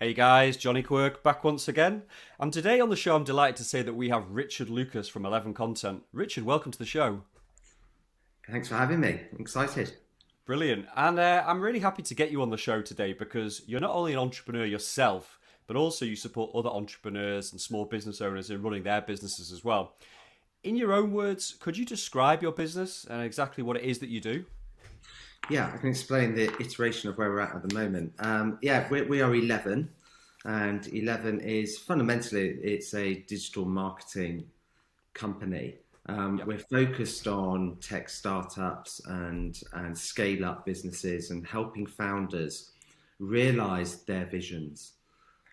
Hey guys, Johnny Quirk back once again. And today on the show, I'm delighted to say that we have Richard Lucas from 11 Content. Richard, welcome to the show. Thanks for having me. I'm excited. Brilliant. And I'm really happy to get you on the show today because you're not only an entrepreneur yourself, but also you support other entrepreneurs and small business owners in running their businesses as well. In your own words, could you describe your business and exactly what it is that you do? Yeah, I can explain the iteration of where we're at the moment. We are 11, and 11 is fundamentally it's a digital marketing company. Yep. We're focused on tech startups and scale up businesses and helping founders realize their visions.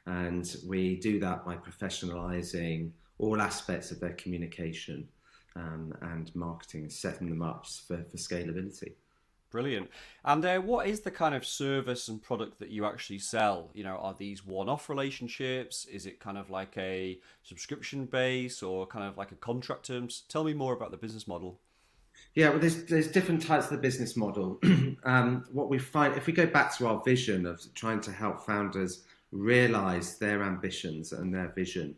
And we do that by professionalizing all aspects of their communication and marketing, setting them up for scalability. Brilliant. And what is the kind of service and product that you actually sell? You know, are these one-off relationships? Is it kind of like a subscription base or kind of like a contract terms? Tell me more about the business model. Yeah, well, there's different types of the business model. What we find, if we go back to our vision of trying to help founders realize their ambitions and their vision,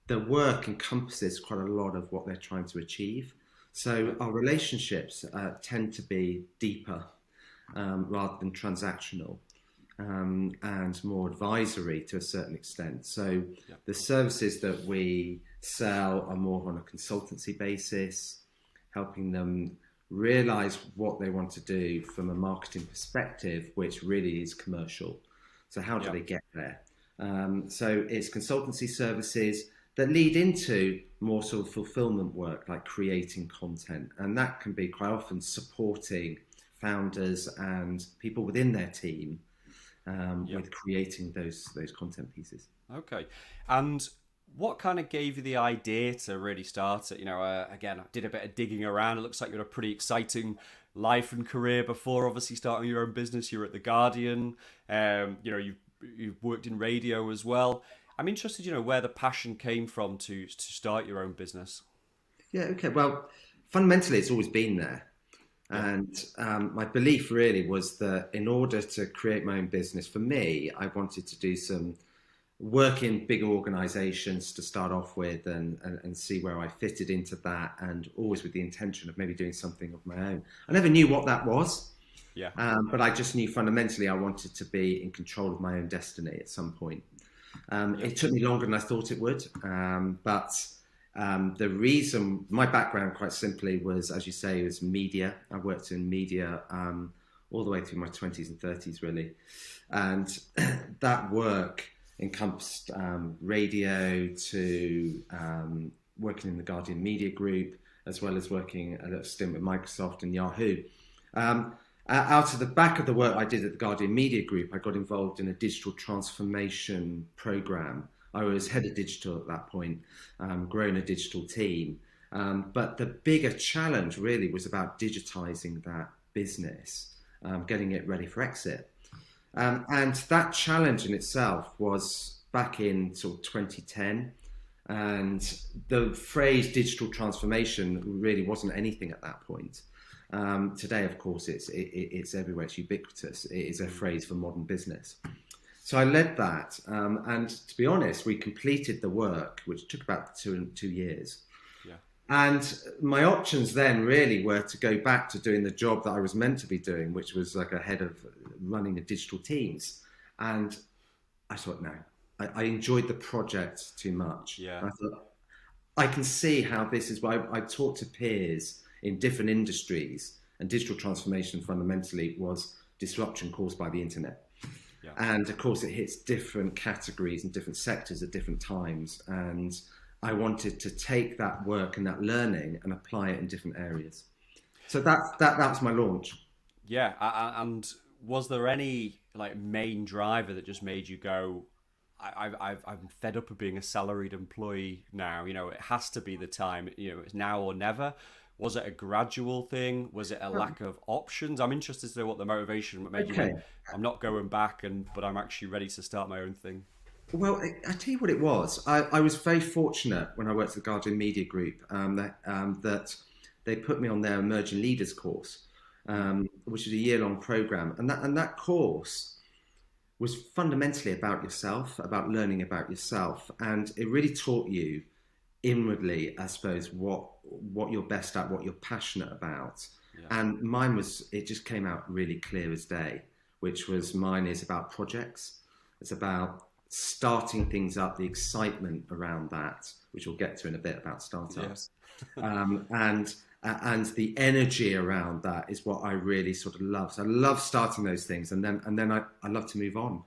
the work encompasses quite a lot of what they're trying to achieve. So Yeah. our relationships tend to be deeper rather than transactional and more advisory to a certain extent. So Yeah. the services that we sell are more on a consultancy basis, helping them realize what they want to do from a marketing perspective, which really is commercial. So how do Yeah. they get there? So it's consultancy services that lead into more sort of fulfillment work, like creating content, and that can be quite often supporting founders and people within their team Yeah. with creating those content pieces. Okay. And what kind of gave you the idea to really start it? You know, again, I did a bit of digging around. It looks like you had a pretty exciting life and career before obviously starting your own business. You were at the Guardian. You've worked in radio as well. I'm interested, where the passion came from to start your own business. Yeah, okay. Well, fundamentally, it's always been there. Yeah. And my belief really was that in order to create my own business, for me, I wanted to do some work in bigger organizations to start off with and see where I fitted into that, and always with the intention of maybe doing something of my own. I never knew what that was, Yeah. but I just knew fundamentally I wanted to be in control of my own destiny at some point. Yeah. It took me longer than I thought it would, but the reason, my background quite simply was, as you say, was media. I worked in media all the way through my 20s and 30s, really. And that work encompassed radio to working in the Guardian Media Group, as well as working a little stint with Microsoft and Yahoo. Out of the back of the work I did at the Guardian Media Group, I got involved in a digital transformation program. I was head of digital at that point, growing a digital team. But the bigger challenge really was about digitizing that business, getting it ready for exit. And that challenge in itself was back in sort of 2010. And the phrase digital transformation really wasn't anything at that point. Today, of course, it's everywhere. It's ubiquitous. It is a Mm. phrase for modern business. So I led that, and to be honest, we completed the work, which took about two years. Yeah. And my options then really were to go back to doing the job that I was meant to be doing, which was like a head of running a digital teams. And I thought, no, I enjoyed the project too much. Yeah. And I thought, I can see how this is why I talk to peers in different industries, and digital transformation fundamentally was disruption caused by the internet. Yeah. And of course, it hits different categories and different sectors at different times. And I wanted to take that work and that learning and apply it in different areas. So that's my launch. Yeah. And was there any like main driver that just made you go, I'm fed up of being a salaried employee now. It has to be the time. It's now or never. Was it a gradual thing? Was it a lack of options? I'm interested to know what the motivation made you Okay. went. I'm not going back, but I'm actually ready to start my own thing. Well, I tell you what it was. I was very fortunate when I worked at the Guardian Media Group that they put me on their Emerging Leaders course, Mm. which is a year-long program, and that course was fundamentally about yourself, about learning about yourself, and it really taught you inwardly, I suppose, what you're best at, what you're passionate about. Yeah. And mine was, it just came out really clear as day, which was mine is about projects. It's about starting things up, the excitement around that, which we'll get to in a bit about startups. Yeah. And the energy around that is what I really sort of love. So I love starting those things, and then I love to move on.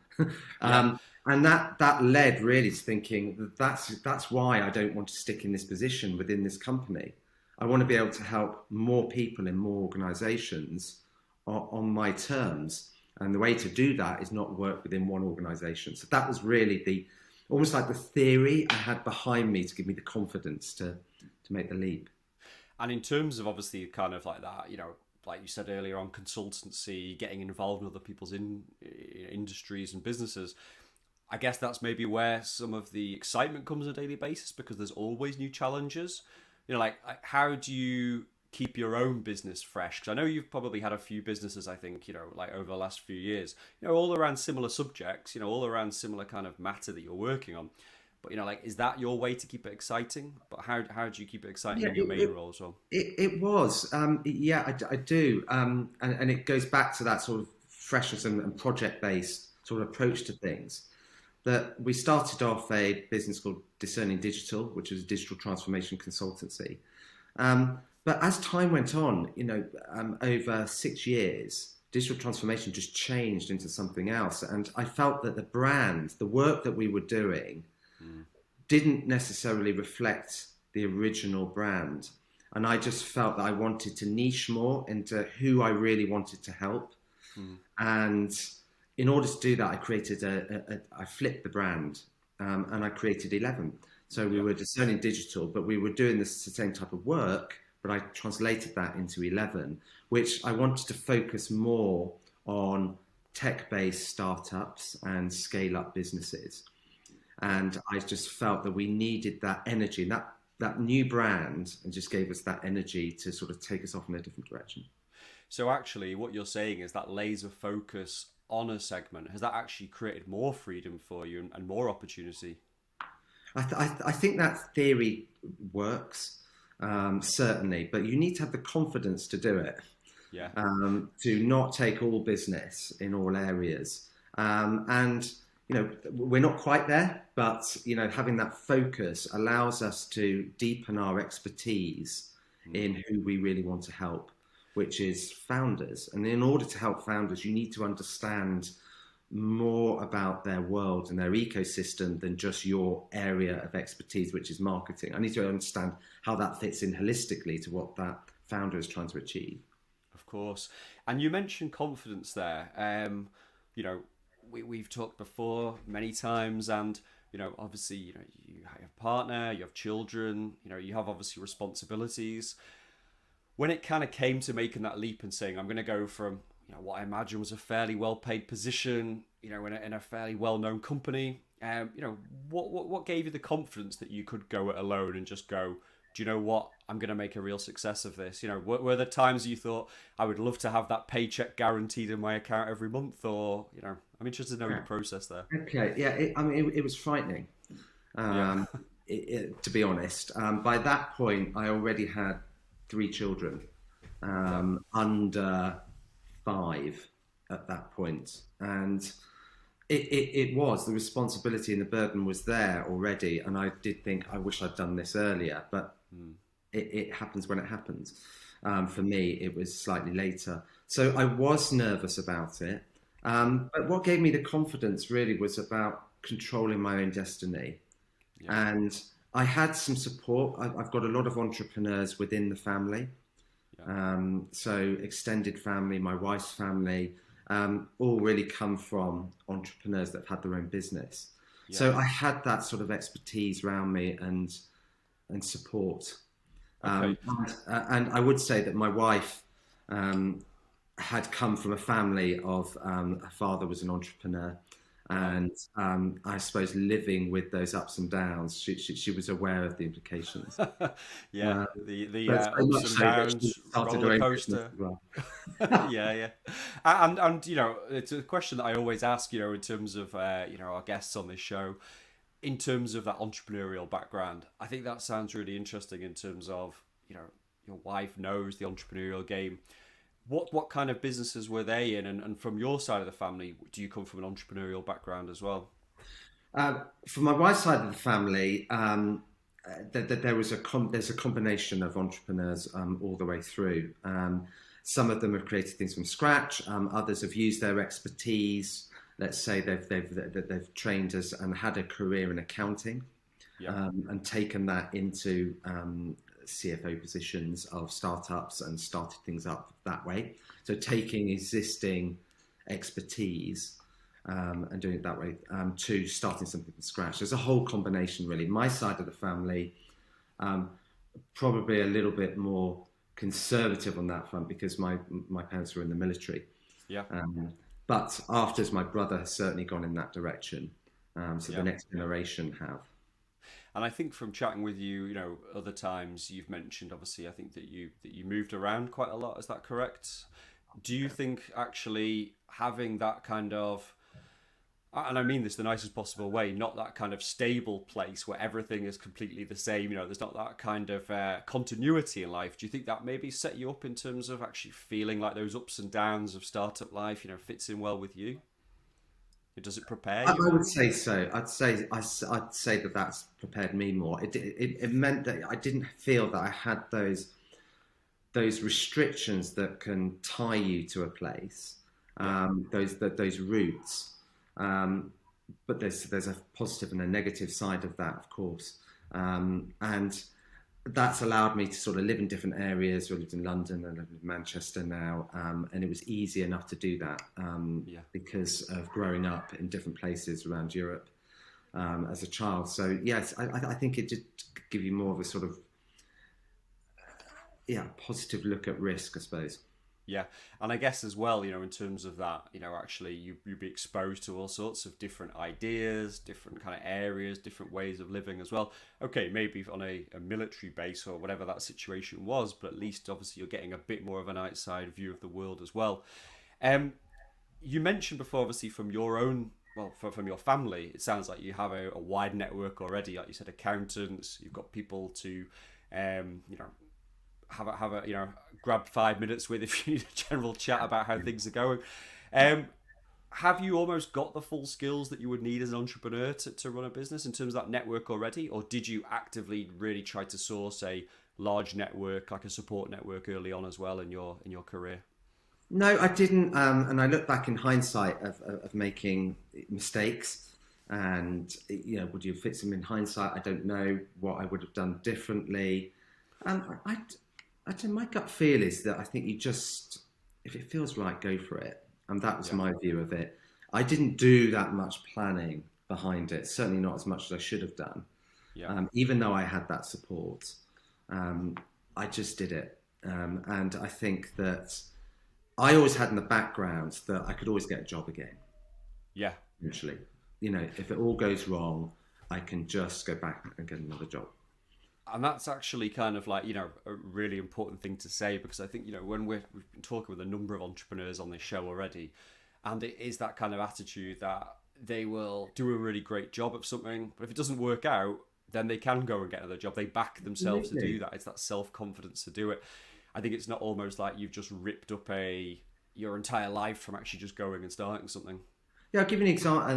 Yeah. And that led really to thinking that that's why I don't want to stick in this position within this company. I want to be able to help more people in more organisations on my terms. And the way to do that is not work within one organisation. So that was really almost like the theory I had behind me to give me the confidence to make the leap. And in terms of obviously kind of like that, like you said earlier on, consultancy, getting involved in other people's industries and businesses, I guess that's maybe where some of the excitement comes on a daily basis, because there's always new challenges. Like how do you keep your own business fresh? Because I know you've probably had a few businesses, I think, like over the last few years, all around similar subjects, all around similar kind of matter that you're working on. But like, is that your way to keep it exciting? But how do you keep it exciting Yeah, in your main role as well? it was. Yeah, I do. And it goes back to that sort of freshness and project-based sort of approach to things. That we started off a business called Discerning Digital, which was a digital transformation consultancy. But as time went on, over 6 years, digital transformation just changed into something else. And I felt that the brand, the work that we were doing, didn't necessarily reflect the original brand. And I just felt that I wanted to niche more into who I really wanted to help. And in order to do that, I created I flipped the brand, and I created 11. So we were discerning digital, but we were doing the same type of work, but I translated that into 11, which I wanted to focus more on tech-based startups and scale-up businesses. And I just felt that we needed that energy, that new brand, and just gave us that energy to sort of take us off in a different direction. So actually, what you're saying is that laser focus on a segment, has that actually created more freedom for you and more opportunity? I think that theory works, certainly, but you need to have the confidence to do it. Yeah. To not take all business in all areas. And we're not quite there, but having that focus allows us to deepen our expertise in who we really want to help, which is founders. And in order to help founders, you need to understand more about their world and their ecosystem than just your area of expertise, which is marketing. I need to understand how that fits in holistically to what that founder is trying to achieve. Of course. And you mentioned confidence there. We've talked before many times, and obviously you have a partner, you have children, you have obviously responsibilities. When it kind of came to making that leap and saying, I'm going to go from what I imagine was a fairly well-paid position, in a fairly well-known company, what gave you the confidence that you could go it alone and just go, do you know what? I'm going to make a real success of this. Were there times you thought, I would love to have that paycheck guaranteed in my account every month? Or, I'm interested to know your process there. Okay, yeah, it was frightening, to be honest. By that point, I already had 3 children, under 5 at that point. And it was, the responsibility and the burden was there already. And I did think, I wish I'd done this earlier, but it happens when it happens. For me, it was slightly later. So I was nervous about it. But what gave me the confidence really was about controlling my own destiny. Yeah. And I had some support. I've got a lot of entrepreneurs within the family. Yeah. So extended family, my wife's family, all really come from entrepreneurs that have had their own business. Yeah. So I had that sort of expertise around me and support. Okay. And I would say that my wife had come from a family of, her father was an entrepreneur, And I suppose living with those ups and downs, she was aware of the implications. Yeah, the But so ups much and so that she downs, started roller her own business coaster. as well. Yeah, yeah, and it's a question that I always ask, in terms of our guests on this show, in terms of that entrepreneurial background. I think that sounds really interesting in terms of your wife knows the entrepreneurial game. What kind of businesses were they in, and from your side of the family, do you come from an entrepreneurial background as well? For my wife's side of the family, there's a combination of entrepreneurs all the way through. Some of them have created things from scratch. Others have used their expertise. Let's say they've trained us and had a career in accounting, Yeah, and taken that into CFO positions of startups and started things up that way. So taking existing expertise and doing it that way, to starting something from scratch. There's a whole combination, really. My side of the family, um, probably a little bit more conservative on that front because my parents were in the military. yeah, Um, but after my brother has certainly gone in that direction. So the yeah. next generation have. And I think from chatting with you, other times you've mentioned, obviously, I think that you moved around quite a lot. Is that correct? Do you think actually having that kind of, and I mean this the nicest possible way, not that kind of stable place where everything is completely the same, there's not that kind of continuity in life. Do you think that maybe set you up in terms of actually feeling like those ups and downs of startup life, fits in well with you? Does it prepare I you would maybe? say so. I'd say that that's prepared me more. It meant that I didn't feel that I had those restrictions that can tie you to a place, Yeah, those roots. Um, but there's a positive and a negative side of that, of course, and that's allowed me to sort of live in different areas. I lived in London and I live in Manchester now, and it was easy enough to do that yeah. because of growing up in different places around Europe as a child. So yes, I think it did give you more of a sort of positive look at risk, I suppose. Yeah, and I guess as well, in terms of that, actually you'd be exposed to all sorts of different ideas, different kind of areas, different ways of living as well. Okay, maybe on a military base or whatever that situation was, but at least obviously you're getting a bit more of an outside view of the world as well. Um, you mentioned before, obviously from your own, well, from your family, it sounds like you have a wide network already. Like you said, accountants, you've got people to, um, you know, have a grab 5 minutes with if you need a general chat about how things are going. Um, have you almost got the full skills that you would need as an entrepreneur to run a business in terms of that network already, or did you actively really try to source a large network, like a support network, early on as well in your career? No, I didn't. And I look back in hindsight of making mistakes. And, would you fix them in hindsight? I don't know what I would have done differently. I think my gut feel is that I think you just, if it feels right, go for it. And that was Yeah, my view of it. I didn't do that much planning behind it, certainly not as much as I should have done. yeah, Even though I had that support, um, I just did it. And I think that I always had in the background that I could always get a job again, yeah. eventually. If it all goes wrong, I can just go back and get another job. And that's actually kind of like a really important thing to say, because I think when we've been talking with a number of entrepreneurs on this show already, and it is that kind of attitude that they will do a really great job of something, but if it doesn't work out, then they can go and get another job. They back themselves to do Absolutely. that. It's that self-confidence to do it. I think it's not almost like you've just ripped up a your entire life from actually just going and starting something. Yeah, I'll give you an example.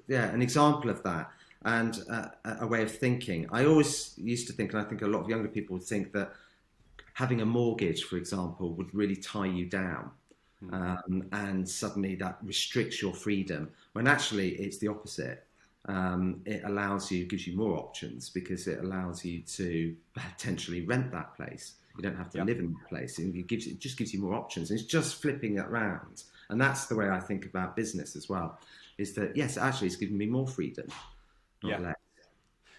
An example of that, and a way of thinking. I always used to think, and I think a lot of younger people would think that having a mortgage, for example, would really tie you down, Hmm. and suddenly that restricts your freedom. When actually it's the opposite. It allows you, gives you more options because it allows you to potentially rent that place. You don't have to Yeah. live in the place, and it just gives you more options. And it's just flipping it around, and that's the way I think about business as well. Is that yes, actually, it's giving me more freedom, not Yeah. less.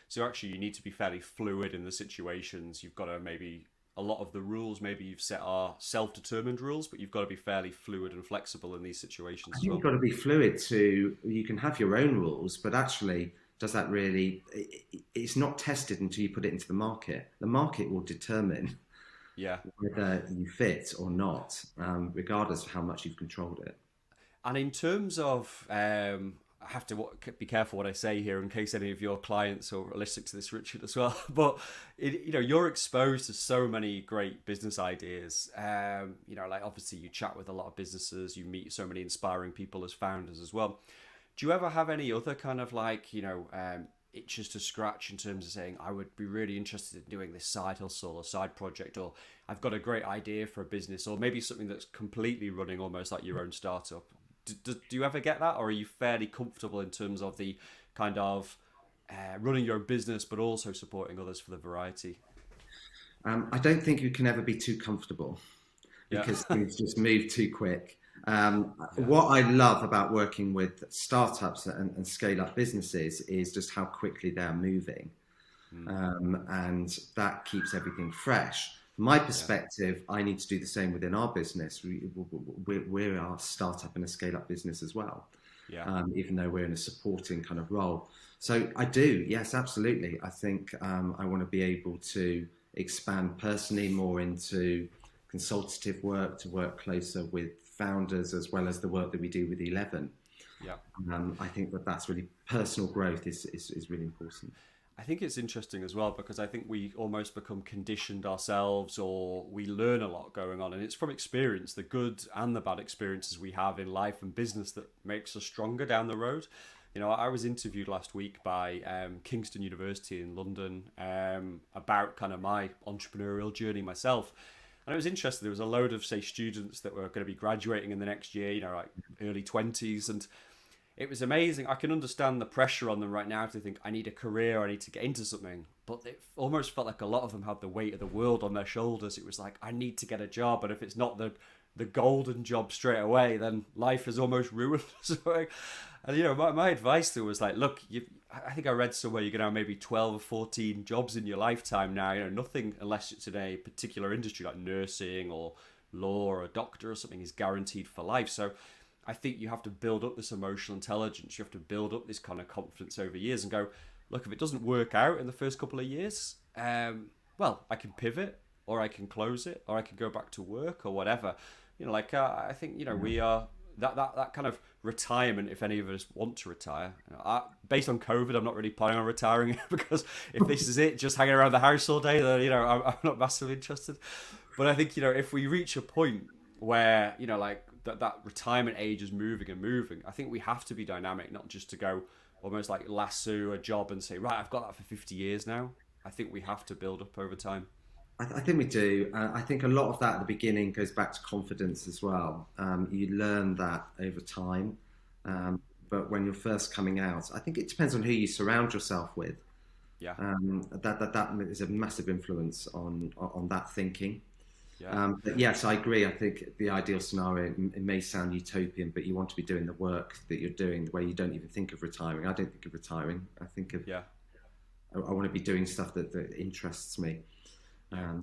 So actually, you need to be fairly fluid in the situations. You've got to maybe a lot of the rules maybe you've set are self-determined rules, but you've got to be fairly fluid and flexible in these situations I as think you've well. got to be fluid to, you can have your own rules, but actually, does that really, it's not tested until you put it into the market. The market will determine Yeah. whether you fit or not, regardless of how much you've controlled it. And in terms of, I have to be careful what I say here in case any of your clients are listening to this, Richard, as well. But you're exposed to so many great business ideas. Like obviously you chat with a lot of businesses, you meet so many inspiring people as founders as well. Do you ever have any other kind of like itches to scratch in terms of saying I would be really interested in doing this side hustle or side project, or I've got a great idea for a business, or maybe something that's completely running almost like your own startup? Do you ever get that, or are you fairly comfortable in terms of the kind of running your own business but also supporting others for the variety? I don't think you can ever be too comfortable Yeah. because things just move too quick. Yeah. What I love about working with startups and scale up businesses is just how quickly they're moving. Mm. And that keeps everything fresh. From my Yeah. perspective, I need to do the same within our business. We're a startup and a scale up business as well, Yeah. even though we're in a supporting kind of role. So I do, yes, absolutely. I think I want to be able to expand personally more into consultative work, to work closer with founders as well as the work that we do with 11. Yeah. I think that's really personal growth is really important. I think it's interesting as well because I think we almost become conditioned ourselves, or we learn a lot going on, and it's from experience, the good and the bad experiences we have in life and business that makes us stronger down the road. I was interviewed last week by Kingston University in London about kind of my entrepreneurial journey myself. And it was interesting. There was a load of, say, students that were going to be graduating in the next year, like early 20s. And it was amazing. I can understand the pressure on them right now to think, I need a career, I need to get into something. But it almost felt like a lot of them had the weight of the world on their shoulders. It was like, I need to get a job. And if it's not the golden job straight away, then life is almost ruined. And my advice to them was like, look, I think I read somewhere you're going to have maybe 12 or 14 jobs in your lifetime now. Nothing unless it's in a particular industry like nursing or law or a doctor or something is guaranteed for life. So I think you have to build up this emotional intelligence. You have to build up this kind of confidence over years and go, look, if it doesn't work out in the first couple of years, well, I can pivot, or I can close it, or I can go back to work or whatever. I think, we are that kind of retirement, if any of us want to retire. Based on COVID, I'm not really planning on retiring because if this is it, just hanging around the house all day, then, I'm not massively interested. But I think, if we reach a point where, that retirement age is moving and moving, I think we have to be dynamic, not just to go almost like lasso a job and say, right, I've got that for 50 years now. I think we have to build up over time. I think we do. I think a lot of that at the beginning goes back to confidence as well. You learn that over time. But when you're first coming out, I think it depends on who you surround yourself with. Yeah. That is a massive influence on that thinking. Yeah. But yes, I agree. I think the ideal scenario, it may sound utopian, but you want to be doing the work that you're doing where you don't even think of retiring. I don't think of retiring. I think of, Yeah. I want to be doing stuff that interests me. I'm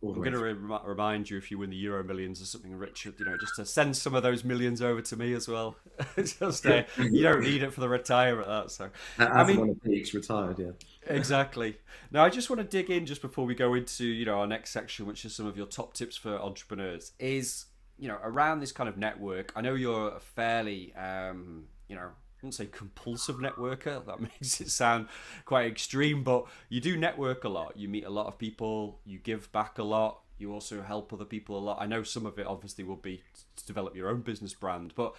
going to remind you, if you win the Euro Millions or something, Richard, just to send some of those millions over to me as well. Just you don't need it for the retirement. So one of Peaks retired, yeah. Exactly. Now, I just want to dig in just before we go into our next section, which is some of your top tips for entrepreneurs. Is around this kind of network. I know you're a fairly I wouldn't say compulsive networker. That makes it sound quite extreme, but you do network a lot. You meet a lot of people. You give back a lot. You also help other people a lot. I know some of it obviously will be to develop your own business brand, but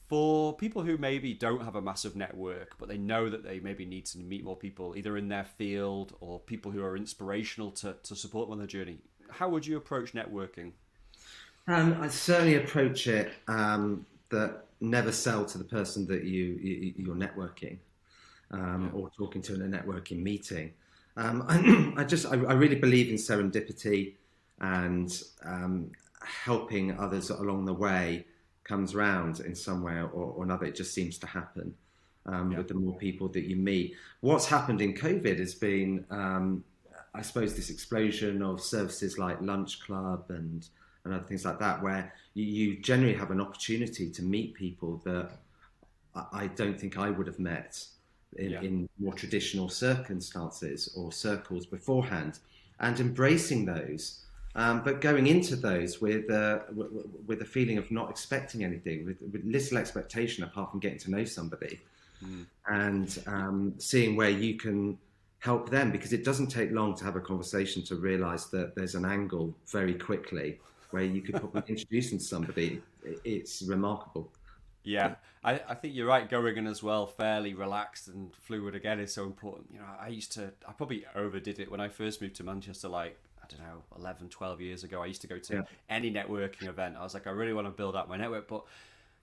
for people who maybe don't have a massive network, but they know that they maybe need to meet more people, either in their field or people who are inspirational to support them on their journey, how would you approach networking? I certainly approach it that never sell to the person that you're networking or talking to in a networking meeting. I really believe in serendipity, and helping others along the way comes round in some way or another. It just seems to happen with the more people that you meet. What's happened in COVID has been, I suppose this explosion of services like Lunch Club and other things like that, where you generally have an opportunity to meet people that I don't think I would have met Yeah. in more traditional circumstances or circles beforehand, and embracing those. But going into those with a feeling of not expecting anything, with little expectation apart from getting to know somebody, and seeing where you can help them, because it doesn't take long to have a conversation to realize that there's an angle very quickly where you could probably introduce them to somebody. It's remarkable. Yeah, I think you're right. Going in as well, fairly relaxed and fluid again is so important. I probably overdid it when I first moved to Manchester, like, I don't know, 11, 12 years ago. I used to go to Yeah. any networking event. I was like, I really want to build out my network. But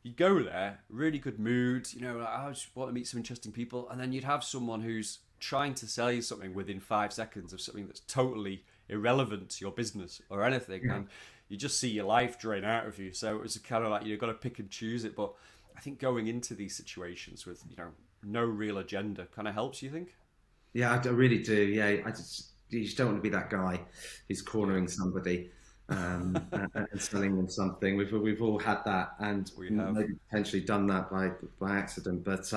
you go there, really good mood, like, I just want to meet some interesting people. And then you'd have someone who's trying to sell you something within 5 seconds of something that's totally irrelevant to your business or anything. Yeah. And you just see your life drain out of you. So it's kind of like you've got to pick and choose it. But I think going into these situations with, no real agenda kind of helps, you think? Yeah, I really do. Yeah, you just don't want to be that guy who's cornering somebody and selling them something. We've all had that, and We have. maybe potentially done that by accident. But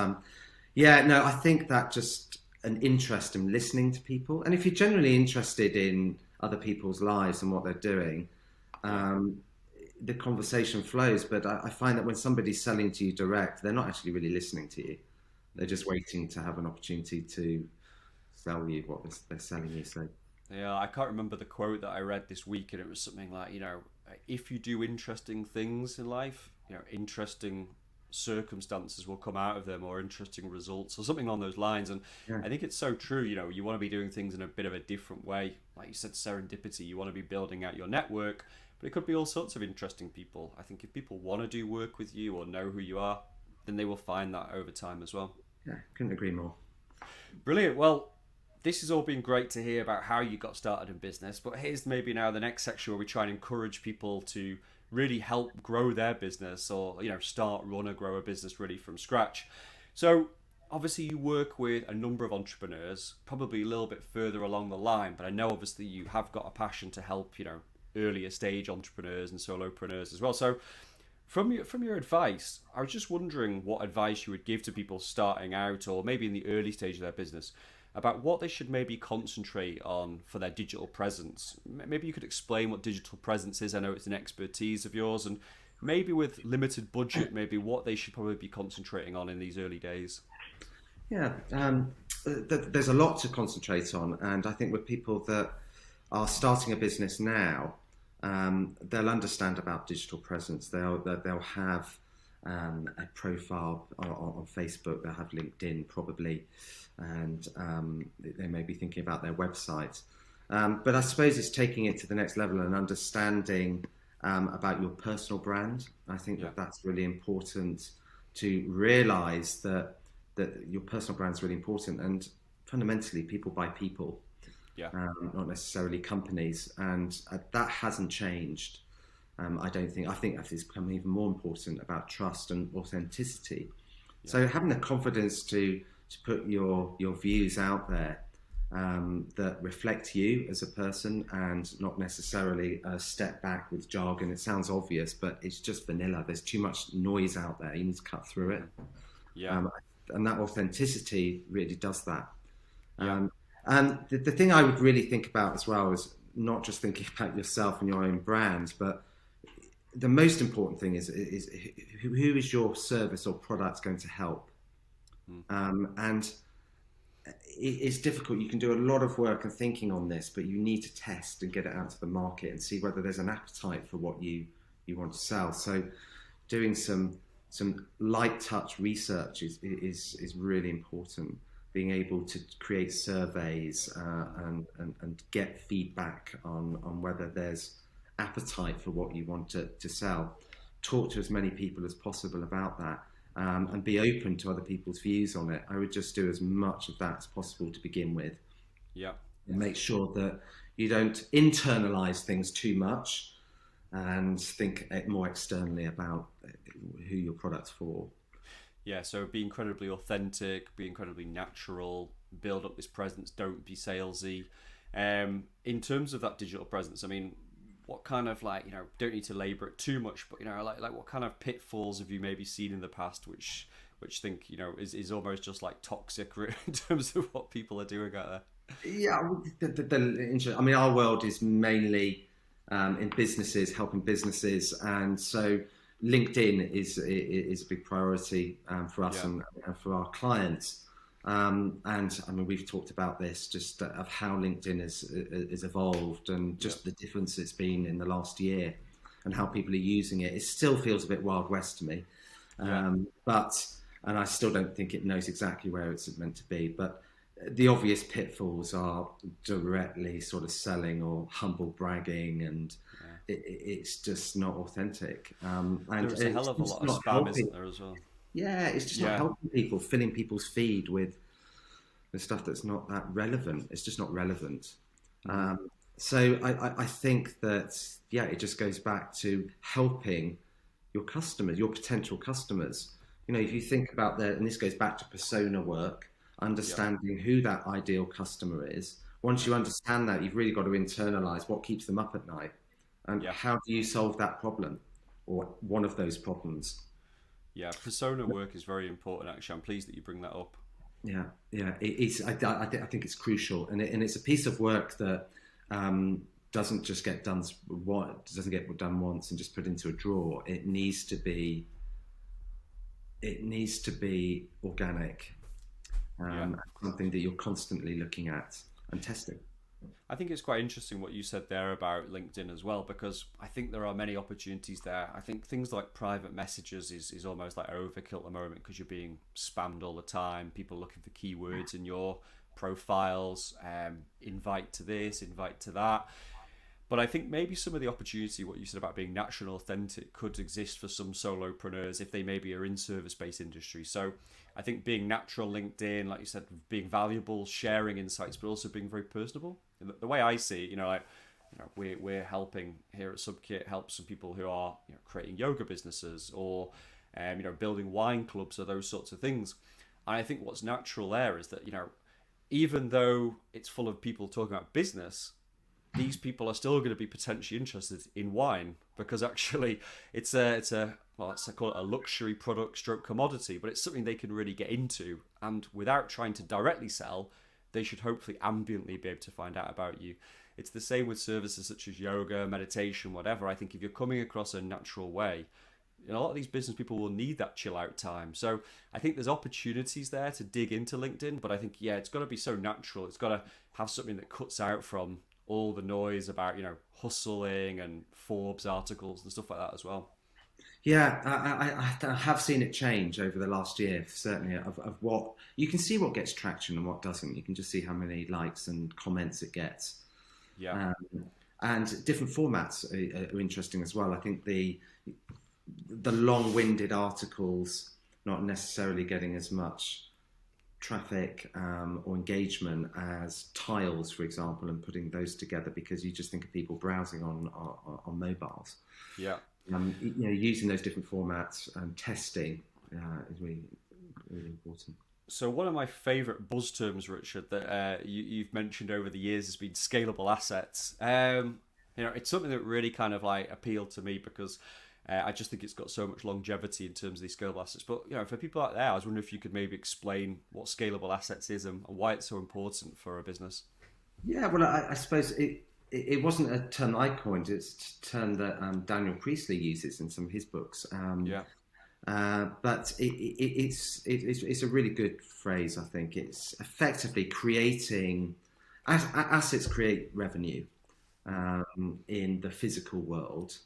yeah, no, I think that just an interest in listening to people, and if you're generally interested in other people's lives and what they're doing, um, the conversation flows. But I find that when somebody's selling to you direct, they're not actually really listening to you. They're just waiting to have an opportunity to sell you what they're selling you. So Yeah, I can't remember the quote that I read this week, and it was something like, if you do interesting things in life, interesting circumstances will come out of them, or interesting results, or something along those lines. And yeah, I think it's so true. You want to be doing things in a bit of a different way. Like you said, serendipity. You want to be building out your network, but it could be all sorts of interesting people. I think if people want to do work with you or know who you are, then they will find that over time as well. yeah, couldn't agree more. Brilliant. Well, this has all been great to hear about how you got started in business, but here's maybe now the next section where we try and encourage people to really help grow their business, or start, run, or grow a business really from scratch. So obviously you work with a number of entrepreneurs, probably a little bit further along the line, but I know obviously you have got a passion to help earlier stage entrepreneurs and solopreneurs as well. So from your advice, I was just wondering what advice you would give to people starting out, or maybe in the early stage of their business, about what they should maybe concentrate on for their digital presence. Maybe you could explain what digital presence is. I know it's an expertise of yours, and maybe with limited budget, maybe what they should probably be concentrating on in these early days. Yeah, there's a lot to concentrate on, and I think with people that are starting a business now, they'll understand about digital presence. They'll have a profile on Facebook. They'll have LinkedIn probably, and they may be thinking about their website. But I suppose it's taking it to the next level and understanding about your personal brand. I think Yeah, that's really important to realise that your personal brand is really important, and fundamentally, people buy people, yeah, not necessarily companies, and that hasn't changed. I don't think. I think that is becoming even more important about trust and authenticity. yeah, So having the confidence to put your views out there that reflect you as a person, and not necessarily a step back with jargon. It sounds obvious, but it's just vanilla. There's too much noise out there. You need to cut through it, yeah, um, and that authenticity really does that. yeah, And the thing I would really think about as well is not just thinking about yourself and your own brand, but the most important thing is who is your service or product going to help? And it's difficult. You can do a lot of work and thinking on this, but you need to test and get it out to the market and see whether there's an appetite for what you want to sell. So doing some light touch research is really important. Being able to create surveys and get feedback on whether there's appetite for what you want to sell. Talk to as many people as possible about that, and be open to other people's views on it. I would just do as much of that as possible to begin with, yeah. and make sure that you don't internalize things too much and think more externally about who your product's for. Yeah, so be incredibly authentic, be incredibly natural, build up this presence, don't be salesy. In terms of that digital presence, I mean, what kind of like, don't need to labor it too much, but like what kind of pitfalls have you maybe seen in the past which think is almost just like toxic in terms of what people are doing out there? Yeah, I mean, our world is mainly in businesses, helping businesses, and so LinkedIn is a big priority for us Yeah, and for our clients. And I mean, we've talked about this just of how LinkedIn is evolved and yeah, just the difference it's been in the last year and how people are using it. It still feels a bit Wild West to me, yeah. but and I still don't think it knows exactly where it's meant to be. But the obvious pitfalls are directly sort of selling or humble bragging, and Yeah. it's just not authentic. And There is a it's hell of a just lot of not spam, helping. isn't there, as well? Yeah, it's just not Yeah. helping people, filling people's feed with the stuff that's not that relevant. It's just not relevant. Hmm. So I think that, yeah, it just goes back to helping your customers, your potential customers. If you think about and this goes back to persona work, Yeah. understanding who that ideal customer is. Once Yeah. you understand that, you've really got to internalize what keeps them up at night and Yeah. how do you solve that problem or one of those problems. Yeah. Persona work is very important, actually. I'm pleased that you bring that up. Yeah, yeah, it's. I think it's crucial, and it's a piece of work that doesn't just get done. Doesn't get done once and just put into a drawer. It needs to be. It needs to be organic, Yeah. something that you're constantly looking at and testing. I think it's quite interesting what you said there about LinkedIn as well, because I think there are many opportunities there. I think things like private messages is almost like overkill at the moment because you're being spammed all the time. People looking for keywords in your profiles, invite to this, invite to that. But I think maybe some of the opportunity, what you said about being natural and authentic, could exist for some solopreneurs if they maybe are in service-based industry. So I think being natural, LinkedIn, like you said, being valuable, sharing insights, but also being very personable. And the way I see it, we're helping here at Subkit help some people who are creating yoga businesses or building wine clubs or those sorts of things. And I think what's natural there is that even though it's full of people talking about business, these people are still going to be potentially interested in wine because actually it's a well, let's call it a luxury product stroke commodity, but it's something they can really get into, and without trying to directly sell, they should hopefully ambiently be able to find out about you. It's the same with services such as yoga, meditation, whatever. I think if you're coming across a natural way, a lot of these business people will need that chill out time. So I think there's opportunities there to dig into LinkedIn, but I think it's got to be so natural. It's got to have something that cuts out from all the noise about hustling and Forbes articles and stuff like that as well. Yeah, I have seen it change over the last year, certainly, of what you can see what gets traction and what doesn't. You can just see how many likes and comments it gets. Yeah, Um, and different formats are interesting as well. I think the long-winded articles not necessarily getting as much traffic or engagement as tiles, for example, and putting those together because you just think of people browsing on mobiles. yeah. Using those different formats and testing is really really important. So one of my favourite buzz terms, Richard, that you've mentioned over the years has been scalable assets. It's something that really kind of like appealed to me because I just think it's got so much longevity in terms of these scalable assets. But for people out there, I was wondering if you could maybe explain what scalable assets is and why it's so important for a business. Yeah, well, I suppose it wasn't a term I coined. It's a term that Daniel Priestley uses in some of his books. Yeah, But it's a really good phrase. I think it's effectively creating assets create revenue in the physical world,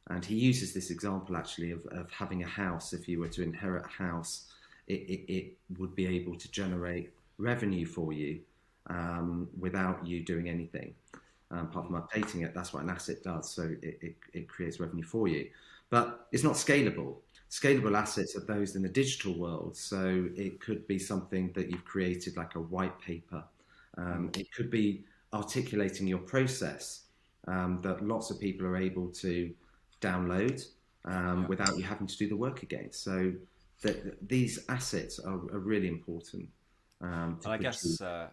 and he uses this example actually of having a house. If you were to inherit a house, it would be able to generate revenue for you without you doing anything. Apart from updating it, that's what an asset does. So it creates revenue for you. But it's not scalable. Scalable assets are those in the digital world. So it could be something that you've created, like a white paper. It could be articulating your process that lots of people are able to download yeah. without you having to do the work again. So these assets are really important to And I produce. guess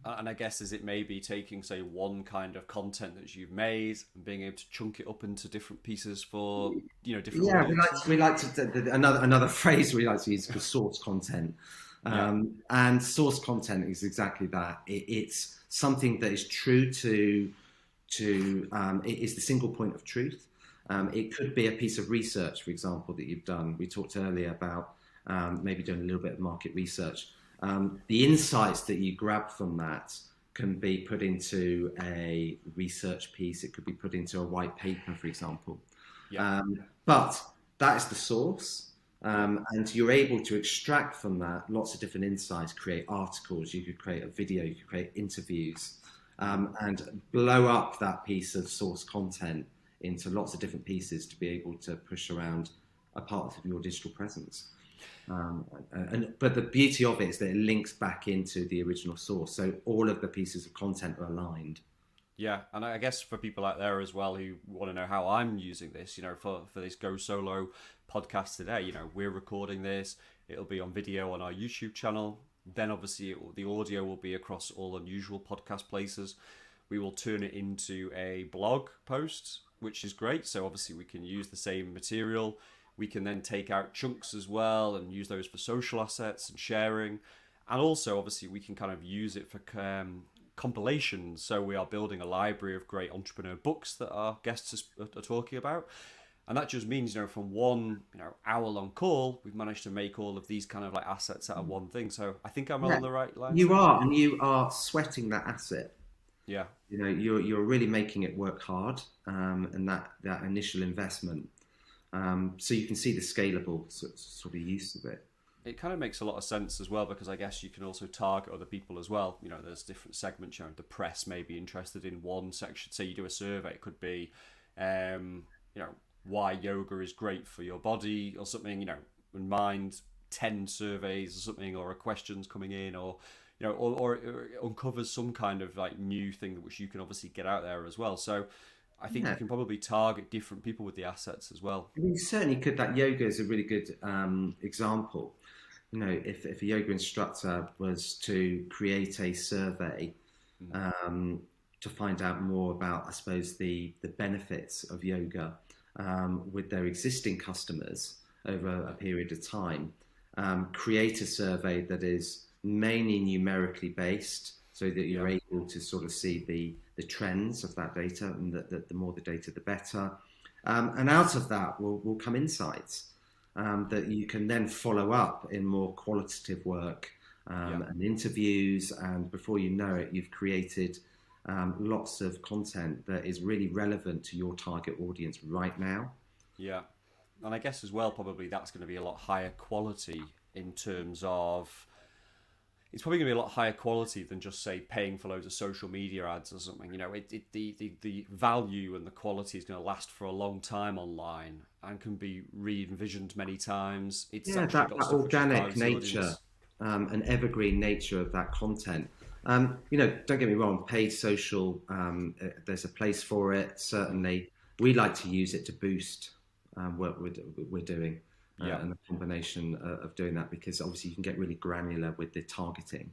And I guess is it maybe taking, say, one kind of content that you've made and being able to chunk it up into different pieces for, different Yeah, audiences? we like to another phrase we like to use for source content, Yeah, and source content is exactly that. It's something that is true to it is the single point of truth. It could be a piece of research, for example, that you've done. We talked earlier about maybe doing a little bit of market research. The insights that you grab from that can be put into a research piece. It could be put into a white paper, for example. yeah, But that is the source. yeah. And you're able to extract from that lots of different insights, create articles, you could create a video, you could create interviews, and blow up that piece of source content into lots of different pieces to be able to push around a part of your digital presence. But the beauty of it is that it links back into the original source. So all of the pieces of content are aligned. Yeah, and I guess for people out there as well who want to know how I'm using this, for this Go Solo podcast today, we're recording this. It'll be on video on our YouTube channel. Then obviously the audio will be across all unusual podcast places. We will turn it into a blog post, which is great. So obviously we can use the same material. We can then take out chunks as well and use those for social assets and sharing. And also obviously we can kind of use it for compilations. So we are building a library of great entrepreneur books that our guests are talking about. And that just means, from one, hour-long call, we've managed to make all of these kind of like assets out of one thing. So I think I'm Yeah, along the right lines you there. are, and you are sweating that asset. Yeah, You're really making it work hard, and that initial investment. So you can see the scalable sort of use of it. it kind of makes a lot of sense as well, because I guess you can also target other people as well. There's different segments. The press may be interested in one section. Say you do a survey, it could be, why yoga is great for your body or something. And mind 10 surveys or something, or a questions coming in, or or it uncovers some kind of like new thing which you can obviously get out there as well. So I think you Yeah, can probably target different people with the assets as well. I mean, certainly could. That yoga is a really good example. If a yoga instructor was to create a survey to find out more about, I suppose, the benefits of yoga with their existing customers over a period of time, create a survey that is mainly numerically based so that Yeah, you're able to sort of see the trends of that data, and that the more the data, the better. And out of that will come insights that you can then follow up in more qualitative work yeah. and interviews. And before you know it, you've created lots of content that is really relevant to your target audience right now. Yeah. And I guess as well, probably that's going to be a lot higher quality in terms of, it's probably going to be a lot higher quality than just say paying for loads of social media ads or something. The value and the quality is going to last for a long time online and can be re-envisioned many times. It's Yeah, actually that, got that stuff which organic drives the nature audience. and evergreen nature of that content. Don't get me wrong, paid social, there's a place for it, certainly. We like to use it to boost what we're doing, Yeah, and the combination of doing that, because obviously you can get really granular with the targeting.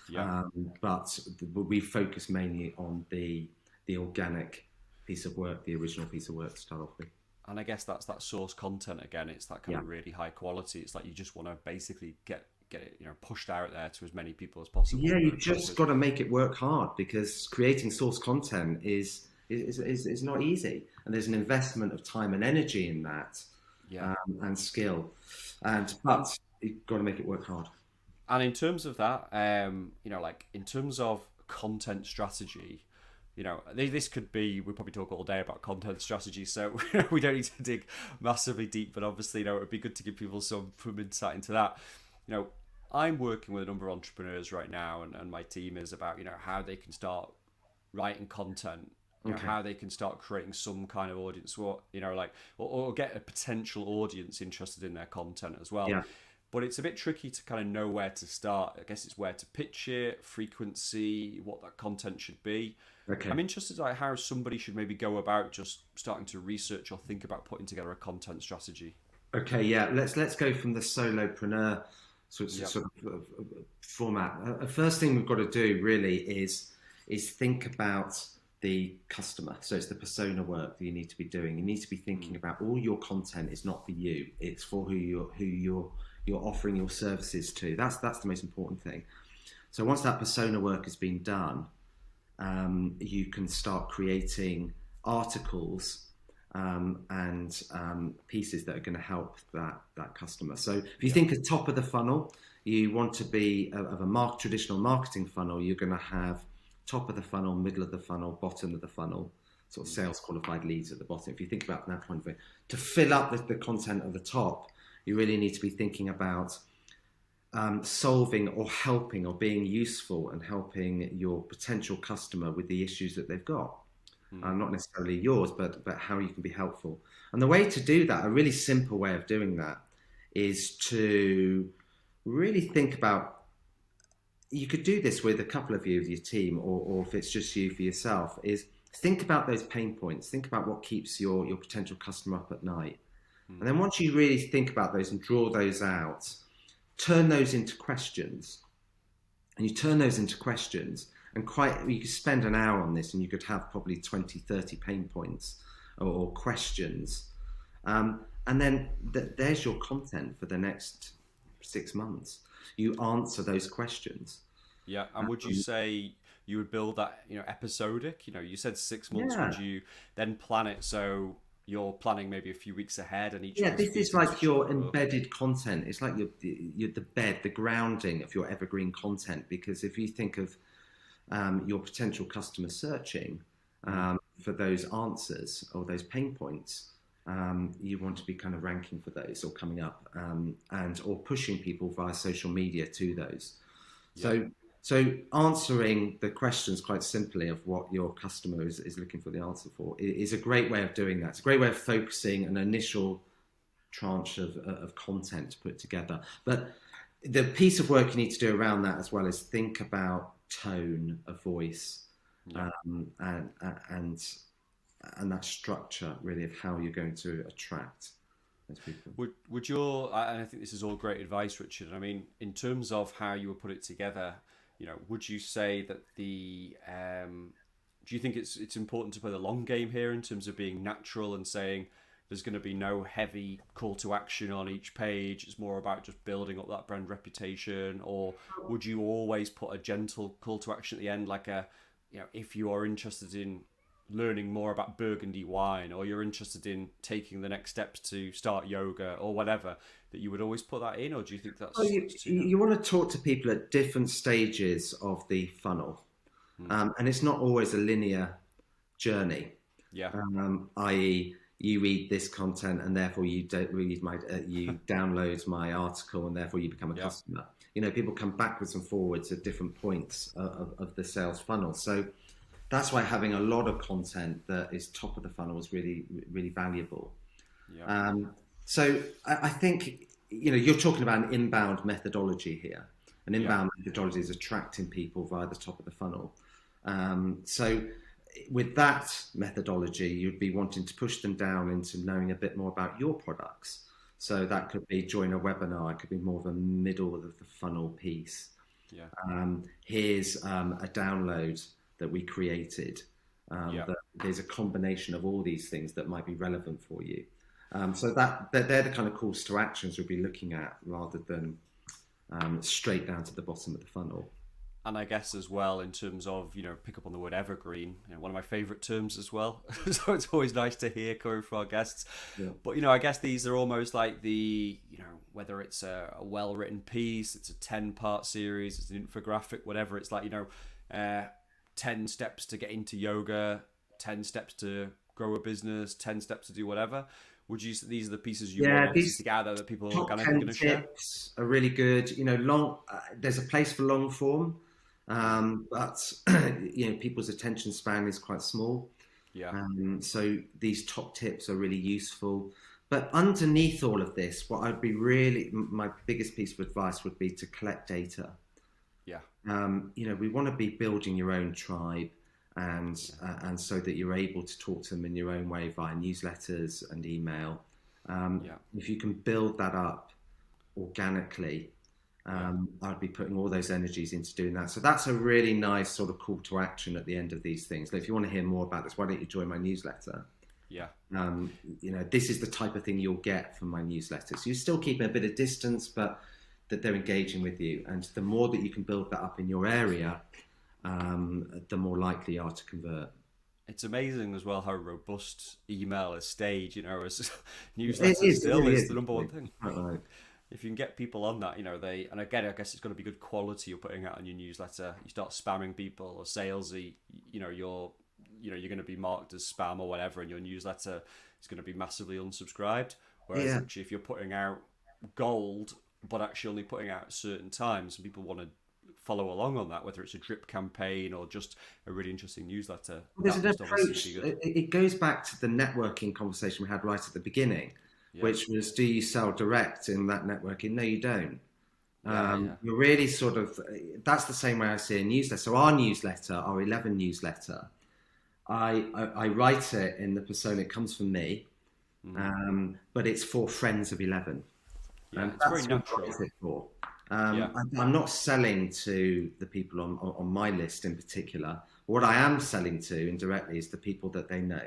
yeah. But we focus mainly on the organic piece of work, the original piece of work to start off with. And I guess that's that source content again. It's that kind Yeah. of really high quality. It's like you just want to basically get it, pushed out there to as many people as possible. Yeah, you've But just got to make it work hard, because creating source content is not easy, and there's an investment of time and energy in that, yeah, and skill, and but you've got to make it work hard. and in terms of that, like in terms of content strategy, this could be, we probably talk all day about content strategy, so we don't need to dig massively deep, but obviously, it would be good to give people some insight into that. I'm working with a number of entrepreneurs right now, and my team is about, how they can start writing content, Okay. how they can start creating some kind of audience, or get a potential audience interested in their content as well. Yeah. But it's a bit tricky to kind of know where to start. I guess it's where to pitch it, frequency, what that content should be. Okay. I'm interested in how somebody should maybe go about just starting to research or think about putting together a content strategy. Okay. Yeah. Let's go from the solopreneur Yep. sort of format. The first thing we've got to do really is think about the customer. So it's the persona work that you need to be doing. You need to be thinking about all your content is not for you; it's for who you're offering your services to. That's the most important thing. So once that persona work has been done, you can start creating articles and pieces that are going to help that customer. So if you think at top of the funnel, you want to be of a traditional marketing funnel, you're going to have top of the funnel, middle of the funnel, bottom of the funnel, sort of sales qualified leads at the bottom. If you think about that point of view, to fill up the content at the top, you really need to be thinking about solving or helping or being useful and helping your potential customer with the issues that they've got. Not necessarily yours, but how you can be helpful. And the way to do that, a really simple way of doing that, is to really think about, you could do this with a couple of you of your team, or if it's just you for yourself, is think about those pain points. Think about what keeps your potential customer up at night. And then once you really think about those and draw those out, turn those into questions. And you turn those into questions, and you could spend an hour on this and you could have probably 20, 30 pain points or questions. And then there's your content for the next 6 months. You answer those questions. Yeah, and would you say you would build that, episodic? You said 6 months. Yeah. Would you then plan it so you're planning maybe a few weeks ahead, and each Yeah, one's this is feeding like to your each other? embedded content. It's like the grounding of your evergreen content. Because if you think of your potential customer searching for those answers or those pain points, you want to be kind of ranking for those or coming up or pushing people via social media to those. So answering the questions quite simply of what your customer is looking for the answer for is a great way of doing that. It's a great way of focusing an initial tranche of content to put together. But the piece of work you need to do around that as well is think about tone of voice and that structure really of how you're going to attract those people. Would your, and I think this is all great advice, Richard. I mean, in terms of how you would put it together, would you say that do you think it's important to play the long game here in terms of being natural and saying there's going to be no heavy call to action on each page? It's more about just building up that brand reputation, or would you always put a gentle call to action at the end, like if you are interested in learning more about Burgundy wine, or you're interested in taking the next steps to start yoga or whatever, that you would always put that in? Or do you think that's you want to talk to people at different stages of the funnel, and it's not always a linear journey. I.e., you read this content and therefore you download my article and therefore you become a customer. People come backwards and forwards at different points of the sales funnel. So that's why having a lot of content that is top of the funnel is really, really valuable. So I think, you're talking about an inbound methodology here. An inbound methodology is attracting people via the top of the funnel. So with that methodology, you'd be wanting to push them down into knowing a bit more about your products. So that could be join a webinar. It could be more of a middle of the funnel piece. Here's a download that we created. There's a combination of all these things that might be relevant for you. So they're the kind of calls to actions we'll be looking at, rather than straight down to the bottom of the funnel. And I guess as well, in terms of, pick up on the word evergreen, one of my favourite terms as well. So it's always nice to hear coming from our guests. But, I guess these are almost like the, whether it's a well-written piece, it's a 10-part series, it's an infographic, whatever. It's like, 10 steps to get into yoga, 10 steps to grow a business, 10 steps to do whatever. Would you say these are the pieces you want to gather that people are going to share? Tips are really good. There's a place for long form. But people's attention span is quite small. So these top tips are really useful. But underneath all of this, my biggest piece of advice would be to collect data. We want to be building your own tribe, and so that you're able to talk to them in your own way via newsletters and email. If you can build that up organically, Yeah. I'd be putting all those energies into doing that. So that's a really nice sort of call to action at the end of these things. Like, if you want to hear more about this, why don't you join my newsletter? Yeah. This is the type of thing you'll get from my newsletter. So you're still keeping a bit of distance, but that they're engaging with you. And the more that you can build that up in your area, the more likely you are to convert. It's amazing as well how robust email has stayed, as It newsletters is, it still really is is. the number one thing. Quite right. If you can get people on that, and again, I guess it's got to be good quality you're putting out on your newsletter. You start spamming people or salesy, you're going to be marked as spam or whatever, and your newsletter is going to be massively unsubscribed. Whereas Yeah. actually, if you're putting out gold, but actually only putting out at certain times, and people want to follow along on that, whether it's a drip campaign or just a really interesting newsletter, There's that an must obviously approach. be good. It goes back to the networking conversation we had right at the beginning, Yeah, which was, do you sell direct in that networking? No, you don't. yeah. You're really sort of, that's the same way I see a newsletter. So our newsletter, our 11 newsletter, I write it in the persona, it comes from me, but it's for friends of 11. Yeah, it's very That's what I natural. write it for. Yeah, I'm not selling to the people on my list in particular. What I am selling to indirectly is the people that they know,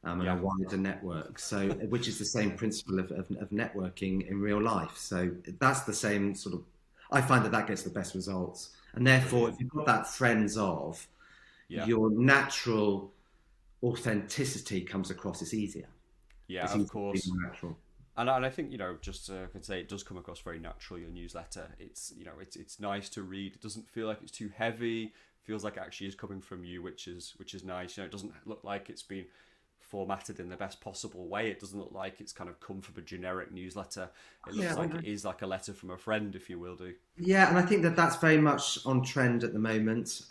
and a yeah, wider network. So, which is the same principle of networking in real life. So that's the same sort of. I find that gets the best results, and therefore, if brilliant. you've got that friends of, Yeah, your natural authenticity comes across. It's easier. yeah, It's of easier to be course. more natural. And I think just I can say it does come across very natural. Your newsletter, it's nice to read. It doesn't feel like it's too heavy. It feels like it actually is coming from you, which is nice. It doesn't look like it's been formatted in the best possible way. It doesn't look like it's kind of come from a generic newsletter. It looks Yeah, like it is like a letter from a friend, if you will do. yeah, and I think that that's very much on trend at the moment.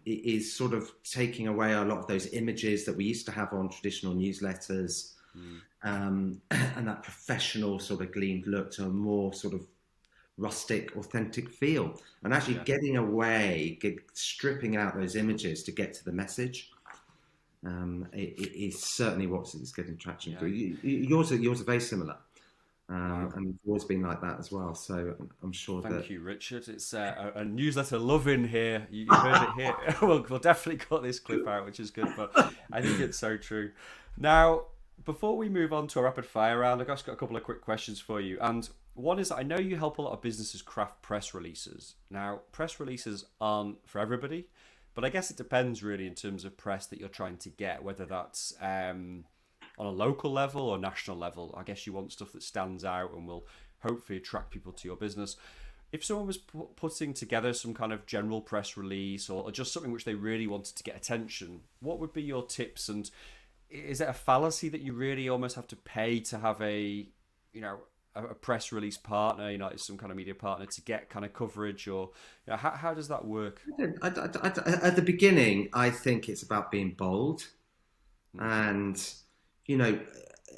It is sort of taking away a lot of those images that we used to have on traditional newsletters, and that professional sort of gleamed look to a more sort of rustic, authentic feel, and actually Yeah, getting away, stripping out those images to get to the message. It is certainly what is getting traction yeah. through. Yours are very similar. Wow. And it's always been like that as well. So I'm sure that. Thank you, Richard. It's a newsletter love in here. You heard it here. We'll definitely cut this clip out, which is good, but I think it's so true. Now, before we move on to a rapid fire round, I've just got a couple of quick questions for you. And one is, I know you help a lot of businesses craft press releases. Now, press releases aren't for everybody, but I guess it depends really in terms of press that you're trying to get, whether that's on a local level or national level. I guess you want stuff that stands out and will hopefully attract people to your business. If someone was putting together some kind of general press release or just something which they really wanted to get attention, what would be your tips? And is it a fallacy that you really almost have to pay to have a press release partner, some kind of media partner to get kind of coverage, or how does that work? At the beginning, I think it's about being bold, and you know,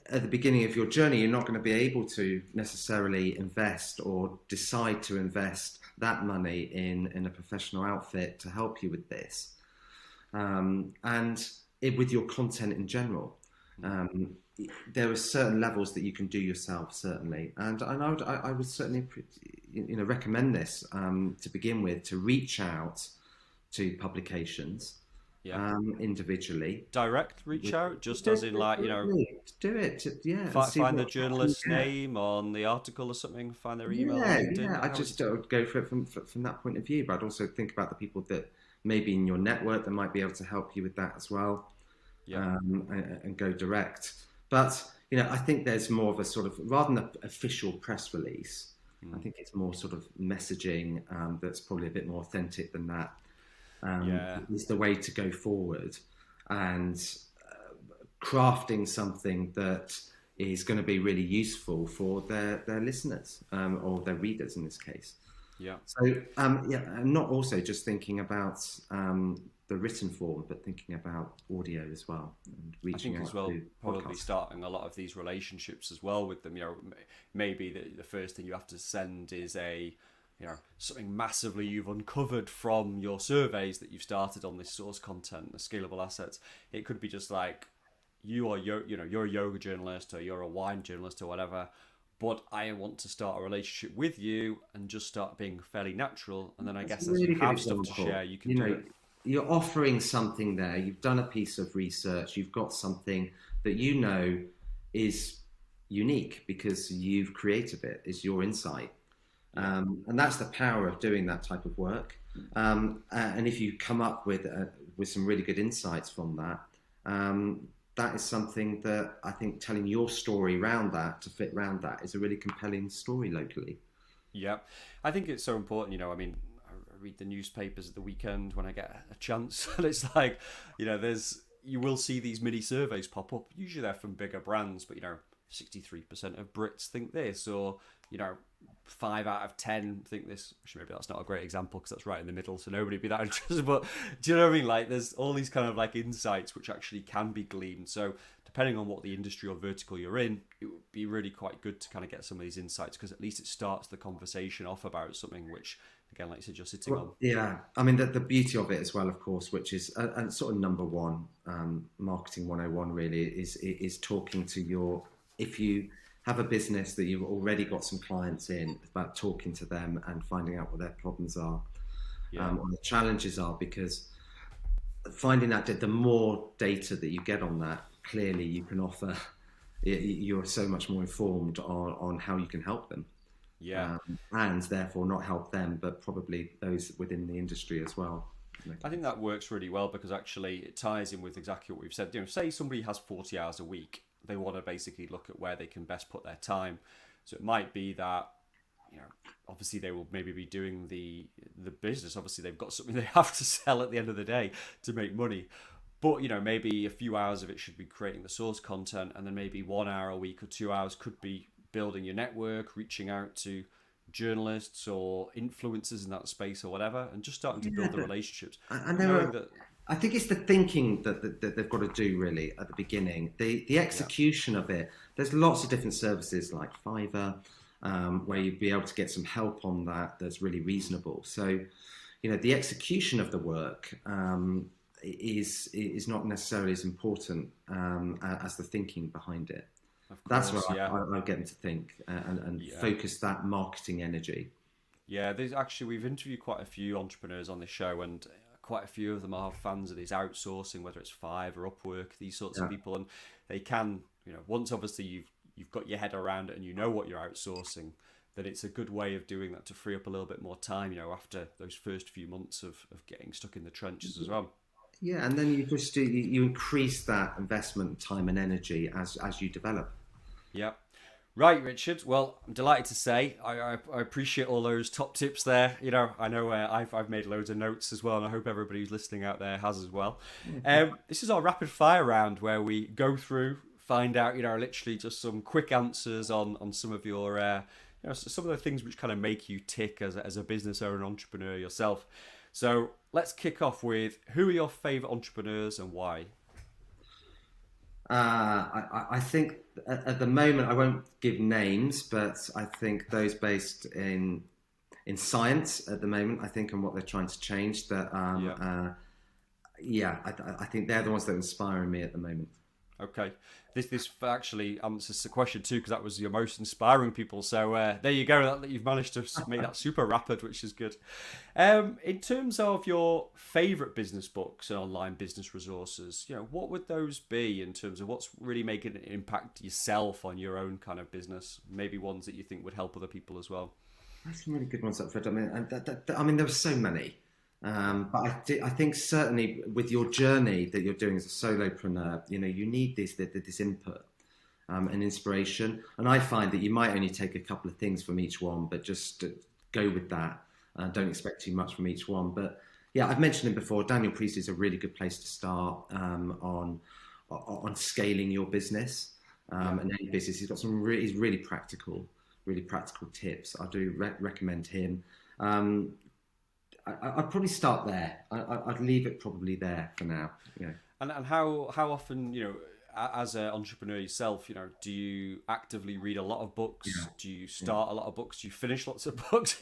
at the beginning of your journey, you're not going to be able to necessarily invest or decide to invest that money in a professional outfit to help you with this, with your content in general. There are certain levels that you can do yourself, certainly, and I would certainly recommend this to begin with, to reach out to publications Yeah. Individually. Direct reach out, just as in Do it, yeah, and see find the what you journalist's get. name on the article or something, find their email on Yeah, LinkedIn. yeah. I just would go for it from that point of view, but I'd also think about the people that maybe in your network that might be able to help you with that as well, Yeah. and go direct. But I think there's more of a sort of, rather than an official press release, I think it's more sort of messaging that's probably a bit more authentic than that. Yeah. Is the way to go forward, and crafting something that is going to be really useful for their listeners, or their readers in this case. Yeah. So and not also just thinking about the written form, but thinking about audio as well, and I reaching think out as well, to probably podcasts. starting a lot of these relationships as well with them. Maybe the first thing you have to send is something massively you've uncovered from your surveys that you've started on this source content, the scalable assets. It could be just like you're a yoga journalist, or you're a wine journalist, or whatever, but I want to start a relationship with you and just start being fairly natural. And then I That's guess a as you really good have stuff to example. share, you can You do know, it. you're offering something there. You've done a piece of research. You've got something that you know is unique because you've created it. It's your insight. Yeah. And that's the power of doing that type of work. And if you come up with some really good insights from that, that is something that I think telling your story around that to fit around that is a really compelling story locally. Yeah. I think it's so important, I mean, I read the newspapers at the weekend when I get a chance, and it's like, you will see these mini surveys pop up. Usually they're from bigger brands, but 63% of Brits think this, or 5 out of 10 think this. Actually, maybe that's not a great example because that's right in the middle, so nobody would be that interested. But do you know what I mean? Like, there's all these kind of like insights which actually can be gleaned. So depending on what the industry or vertical you're in, it would be really quite good to kind of get some of these insights, because at least it starts the conversation off about something which, again, like you said, you're sitting on. Well, yeah, I mean the beauty of it as well, of course, which is and sort of number one, marketing 101 really is talking to your, if you have a business that you've already got some clients in, it's about talking to them and finding out what their problems are, Yeah. what the challenges are, because finding out that the more data that you get on that, clearly you can offer, you're so much more informed on how you can help them, Yeah. and therefore not help them, but probably those within the industry as well. I think that works really well, because actually it ties in with exactly what we've said. Say somebody has 40 hours a week, they want to basically look at where they can best put their time. So it might be that, obviously they will maybe be doing the business. Obviously they've got something they have to sell at the end of the day to make money. But maybe a few hours of it should be creating the source content, and then maybe 1 hour a week or 2 hours could be building your network, reaching out to journalists or influencers in that space or whatever, and just starting to Yeah, build the relationships, and there knowing are. that. I think it's the thinking that they've got to do really at the beginning. The Yeah. execution of it. There's lots of different services like Fiverr, where you'd be able to get some help on that. That's really reasonable. So, the execution of the work is not necessarily as important as the thinking behind it. Of That's where course, yeah. I get them to think and Yeah. focus that marketing energy. Yeah, we've interviewed quite a few entrepreneurs on this show, and quite a few of them are fans of this outsourcing, whether it's Fiverr or Upwork, these sorts of Yeah. people, and they can, once obviously you've got your head around it and you know what you're outsourcing, then it's a good way of doing that to free up a little bit more time, after those first few months of getting stuck in the trenches as well. Yeah, and then you increase that investment, time, and energy as you develop. Yeah. Right, Richard. Well, I'm delighted to say I appreciate all those top tips there. I know I've made loads of notes as well, and I hope everybody who's listening out there has as well. This is our rapid fire round where we go through, find out, literally just some quick answers on some of your, some of the things which kind of make you tick as a business owner and entrepreneur yourself. So let's kick off with, who are your favorite entrepreneurs and why? I think at the moment I won't give names, but I think those based in science at the moment, I think, and what they're trying to change. That I think they're the ones that are inspiring me at the moment. Okay, this actually answers the question too, because that was your most inspiring people. So there you go. That you've managed to make that super rapid, which is good. In terms of your favourite business books and online business resources, what would those be in terms of what's really making an impact yourself on your own kind of business? Maybe ones that you think would help other people as well. That's some really good ones, Fred. I mean, there are so many. But I think certainly with your journey that you're doing as a solopreneur, you need this input and inspiration. And I find that you might only take a couple of things from each one, but just go with that. Don't expect too much from each one. But yeah, I've mentioned him before. Daniel Priestley is a really good place to start on scaling your business and any business. He's got he's really practical tips. I do recommend him. I'd probably start there. I'd leave it probably there for now. And how often, as an entrepreneur yourself, do you actively read a lot of books? Yeah. Do you start a lot of books? Do you finish lots of books?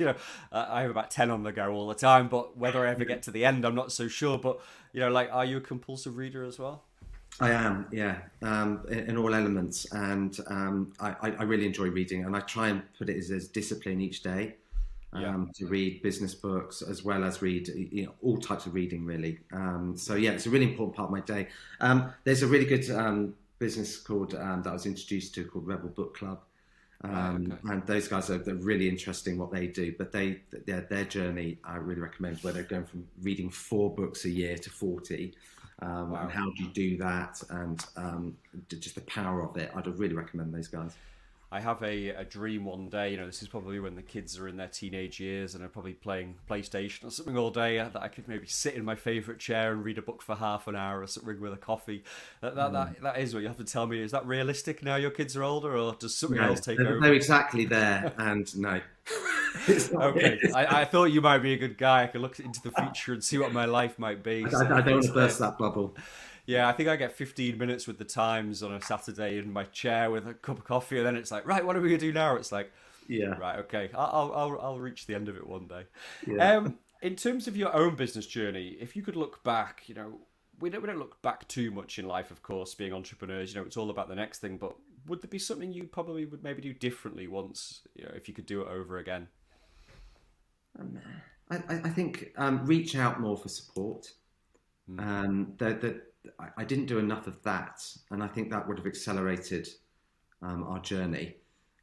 I have about 10 on the go all the time, but whether I ever get to the end, I'm not so sure. But, are you a compulsive reader as well? I am, yeah, in all elements, and I really enjoy reading, and I try and put it as discipline each day. Yeah. To read business books as well as read, all types of reading, really. So yeah, it's a really important part of my day. There's a really good business called that I was introduced to called Rebel Book Club, Right. Okay. and those guys they're really interesting what they do. But their journey I really recommend, where they're going from reading 4 books a year to 40. And Wow. how do you do that, and just the power of it. I'd really recommend those guys. I have a dream one day, this is probably when the kids are in their teenage years and are probably playing PlayStation or something all day, that I could maybe sit in my favourite chair and read a book for half an hour or something with a coffee. That is what you have to tell me. Is that realistic now your kids are older, or does something No, else take over? they're exactly there, and no, it's not Okay, realistic. I thought you might be a good guy. I could look into the future and see what my life might be. So I don't want to burst that bubble. yeah, I think I get 15 minutes with the Times on a Saturday in my chair with a cup of coffee, and then it's like, right, what are we gonna do now? It's like, Yeah, right, okay, I'll reach the end of it one day. yeah. In terms of your own business journey, if you could look back, we don't look back too much in life, of course, being entrepreneurs. It's all about the next thing. But would there be something you probably would maybe do differently once, if you could do it over again? I think reach out more for support. I didn't do enough of that, and I think that would have accelerated our journey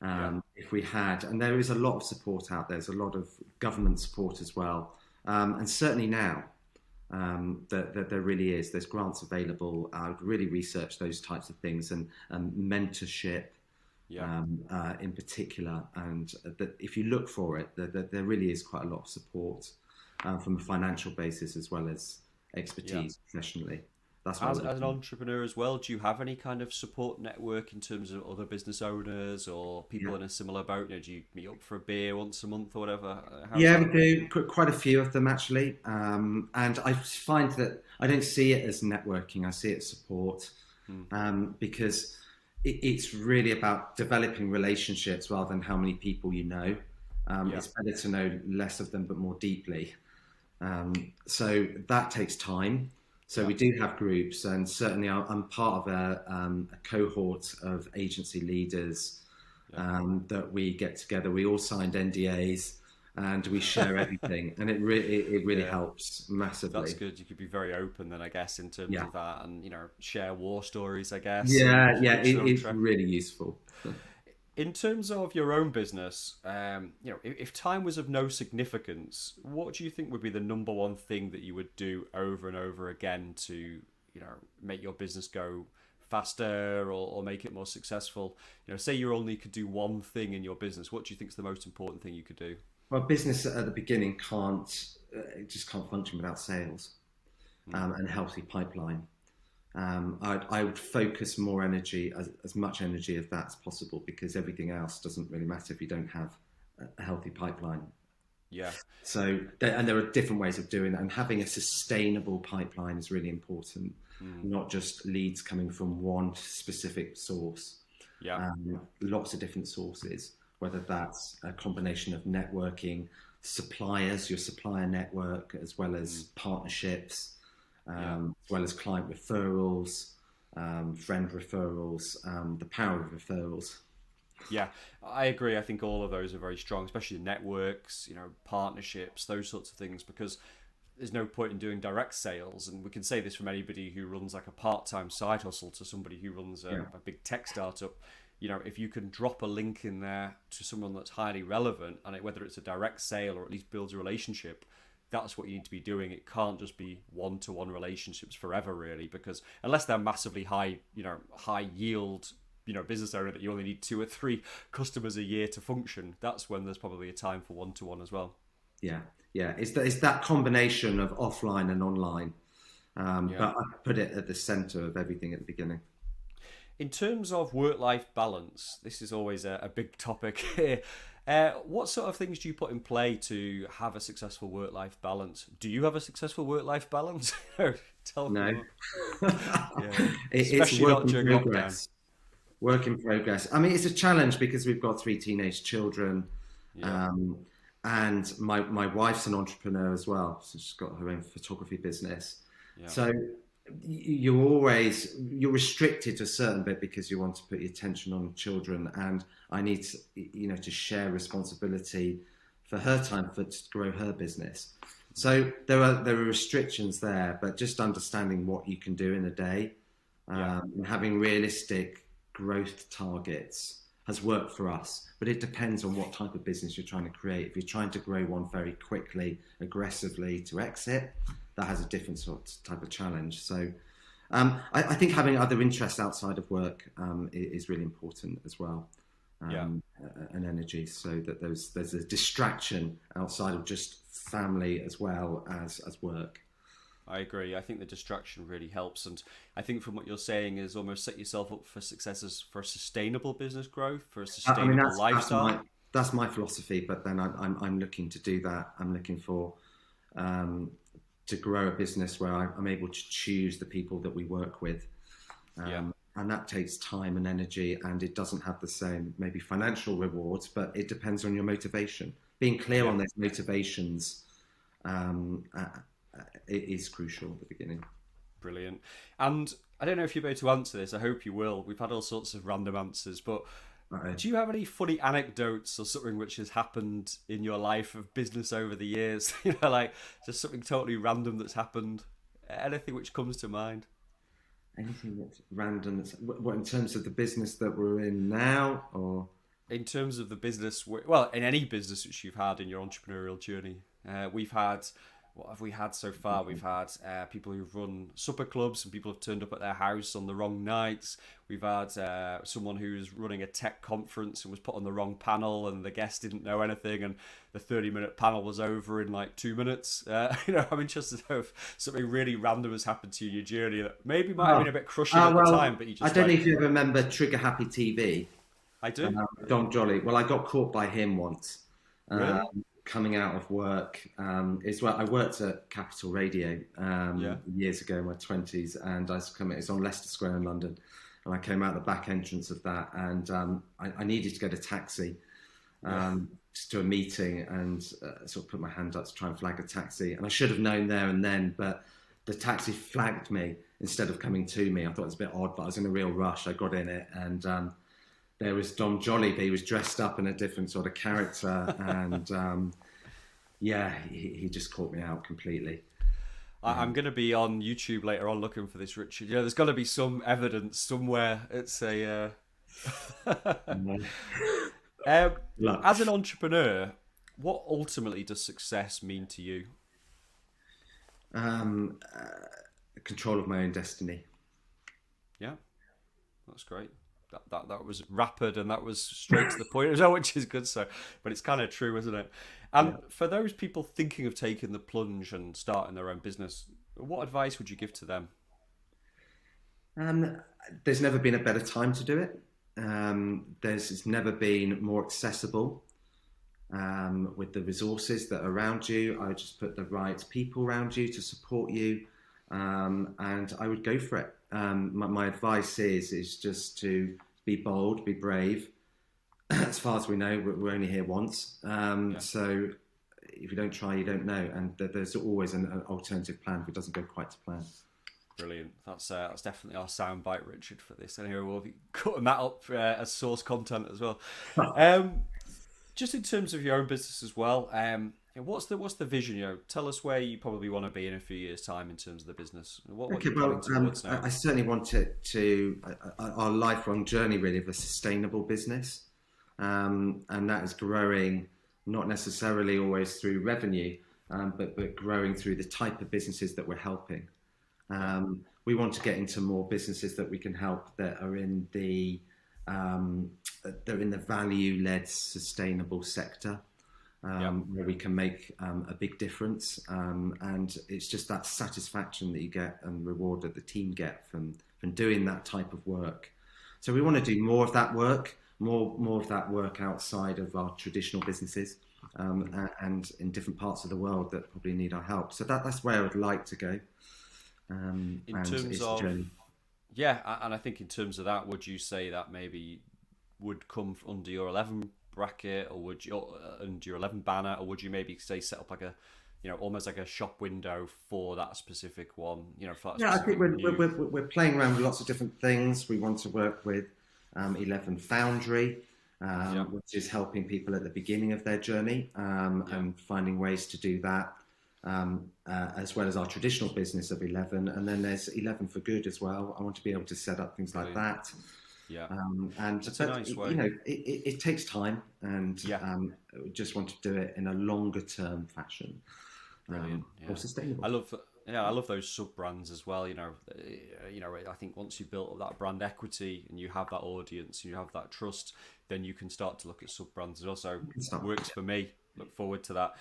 Yeah, if we had. And there is a lot of support out there. There's a lot of government support as well, and certainly now that there really is. There's grants available. I would really research those types of things, and mentorship yeah, in particular. And that if you look for it, there really is quite a lot of support from a financial basis as well as yeah. expertise professionally. That's what I As, would have as an done. entrepreneur as well, do you have any kind of support network in terms of other business owners or Yeah. people in a similar boat? Do you meet up for a beer once a month or whatever? How's Yeah, we that? do quite a few of them actually, and I find that I don't see it as networking. I see it as support, Hmm. because it's really about developing relationships rather than how many people you know. Yeah, It's better to know less of them but more deeply. So that takes time. So yeah, we do have groups, and certainly I'm part of a cohort of agency leaders yeah. that we get together. We all signed NDAs, and we share everything, and it really Yeah. helps That's massively. good. You could be very open then, I guess, in terms Yeah, of that, and share war stories, I guess, and yeah, keep each other on it's track. really useful. In terms of your own business, if time was of no significance, what do you think would be the number one thing that you would do over and over again to, make your business go faster or make it more successful? Say you only could do one thing in your business. What do you think is the most important thing you could do? Well, business at the beginning it just can't function without sales Hmm. and a healthy pipeline. I would focus more energy, as much energy as that's possible, because everything else doesn't really matter if you don't have a healthy pipeline. Yeah, And there are different ways of doing that, and having a sustainable pipeline is really important, mm, not just leads coming from one specific source. yeah, Lots of different sources, whether that's a combination of networking, suppliers, your supplier network, as well as mm, partnerships, yeah. as well as client referrals, friend referrals, the power of referrals. Yeah, I agree. I think all of those are very strong, especially networks, partnerships, those sorts of things, because there's no point in doing direct sales. And we can say this from anybody who runs like a part-time side hustle to somebody who runs Yeah, a big tech startup. If you can drop a link in there to someone that's highly relevant, and whether it's a direct sale or at least builds a relationship, that's what you need to be doing. It can't just be one-to-one relationships forever, really, because unless they're massively high, high yield, business owner that you only need 2 or 3 customers a year to function, that's when there's probably a time for one-to-one as well. yeah, yeah. It's that combination of offline and online. Yeah. But I put it at the center of everything at the beginning. In terms of work-life balance, this is always a big topic here. What sort of things do you put in play to have a successful work-life balance? Do you have a successful work-life balance? Tell me No, more. Yeah, it's especially work not in during lockdown. progress. Work in progress. I mean, it's a challenge because we've got 3 teenage children, Yeah, um, and my wife's an entrepreneur as well. So she's got her own photography business. yeah, So you're restricted to a certain bit because you want to put your attention on children, and I need to, to share responsibility for her time to grow her business. So there are restrictions there, but just understanding what you can do in a day, and having realistic growth targets has worked for us. But it depends on what type of business you're trying to create. If you're trying to grow one very quickly, aggressively to exit, that has a different sort of type of challenge. So I think having other interests outside of work is really important as well, and energy, so that there's a distraction outside of just family as well as work. I agree. I think the distraction really helps, and I think from what you're saying is almost set yourself up for successes for sustainable business growth, for a I mean, sustainable lifestyle. that's my philosophy. But then I'm looking to do that. I'm looking for um, to grow a business where I'm able to choose the people that we work with. Yeah, And that takes time and energy, and it doesn't have the same maybe financial rewards, but it depends on your motivation. Being clear yeah. on those motivations it is crucial at the beginning. Brilliant. And I don't know if you're able to answer this. I hope you will. We've had all sorts of random answers, but do you have any funny anecdotes or something which has happened in your life of business over the years? Like just something totally random that's happened. Anything which comes to mind? Anything that's random, what in terms of the business that we're in now, or In terms of the business, well, in any business which you've had in your entrepreneurial journey, we've had. What have we had so far? We've had people who've run supper clubs and people have turned up at their house on the wrong nights. We've had someone who's running a tech conference and was put on the wrong panel and the guest didn't know anything and the 30-minute panel was over in like 2 minutes. I'm interested to know if something really random has happened to you in your journey that maybe might have been a bit crushing at the time, but you just I don't know if you ever remember Trigger Happy TV. I do. Don Jolly. Well, I got caught by him once. Really? Coming out of work is well, I worked at Capital Radio years ago in my 20s, and it's on Leicester Square in London, and I came out the back entrance of that, and I needed to get a taxi just to a meeting, and sort of put my hand up to try and flag a taxi, and I should have known there and then, but the taxi flagged me instead of coming to me. I thought it was a bit odd, but I was in a real rush. I got in it, and there was Dom Jolly, but he was dressed up in a different sort of character, and he just caught me out completely. I'm going to be on YouTube later on looking for this, Richard. There's got to be some evidence somewhere. It's a as an entrepreneur, what ultimately does success mean to you? Control of my own destiny. Yeah, that's great. That was rapid and that was straight to the point as well, which is good. So, but it's kind of true, isn't it? And for those people thinking of taking the plunge and starting their own business, what advice would you give to them? There's never been a better time to do it. It's never been more accessible with the resources that are around you. I would just put the right people around you to support you, and I would go for it. My advice is just to be bold, be brave. As far as we know, we're only here once. So if you don't try, you don't know. And there's always an alternative plan if it doesn't go quite to plan. Brilliant. That's definitely our soundbite, Richard, for this. Anyway, we'll be cutting that up as source content as well. Just in terms of your own business as well, what's the vision? Tell us where you probably want to be in a few years' time in terms of the business. What are you planning towards now? I certainly want it to our lifelong journey really of a sustainable business, and that is growing not necessarily always through revenue, but growing through the type of businesses that we're helping. We want to get into more businesses that we can help that are in the value-led sustainable sector, where we can make a big difference, and it's just that satisfaction that you get and reward that the team get from doing that type of work. So we want to do more of that work, more of that work outside of our traditional businesses, and in different parts of the world that probably need our help. So that's where I would like to go. In terms of and I think in terms of that, would you say that maybe would come under your 11 bracket, or would you under your 11 banner, or would you maybe say set up like a almost like a shop window for that specific one, for that Yeah, I think specific new. we're playing around with lots of different things. We want to work with 11 Foundry, Yeah, which is helping people at the beginning of their journey yeah, and finding ways to do that, as well as our traditional business of 11. And then there's 11 for Good as well. I want to be able to set up things like brilliant. that. Yeah, And that's a but nice you way. know, it takes time, and Yeah, we just want to do it in a longer term fashion, brilliant. more Yeah, I sustainable. love. Yeah, I love those sub brands as well. I think once you built up that brand equity and you have that audience, and you have that trust, then you can start to look at sub brands. It also So, works for me. Look forward to that.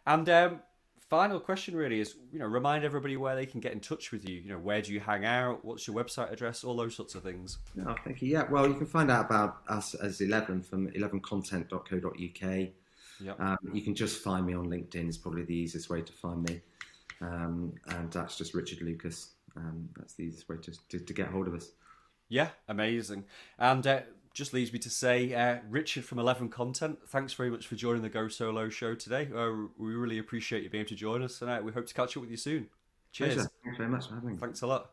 And final question really is, remind everybody where they can get in touch with you. Where do you hang out? What's your website address? All those sorts of things. no, thank you. Yeah, well, you can find out about us as 11 from 11content.co.uk. Yep. You can just find me on LinkedIn. Is probably the easiest way to find me, and that's just Richard Lucas. That's the easiest way to get hold of us. Yeah, amazing. And just leaves me to say, Richard from 11 Content, thanks very much for joining the Go Solo show today. We really appreciate you being able to join us, and we hope to catch up with you soon. Pleasure. Cheers. Thanks very much for having me. Thanks a lot.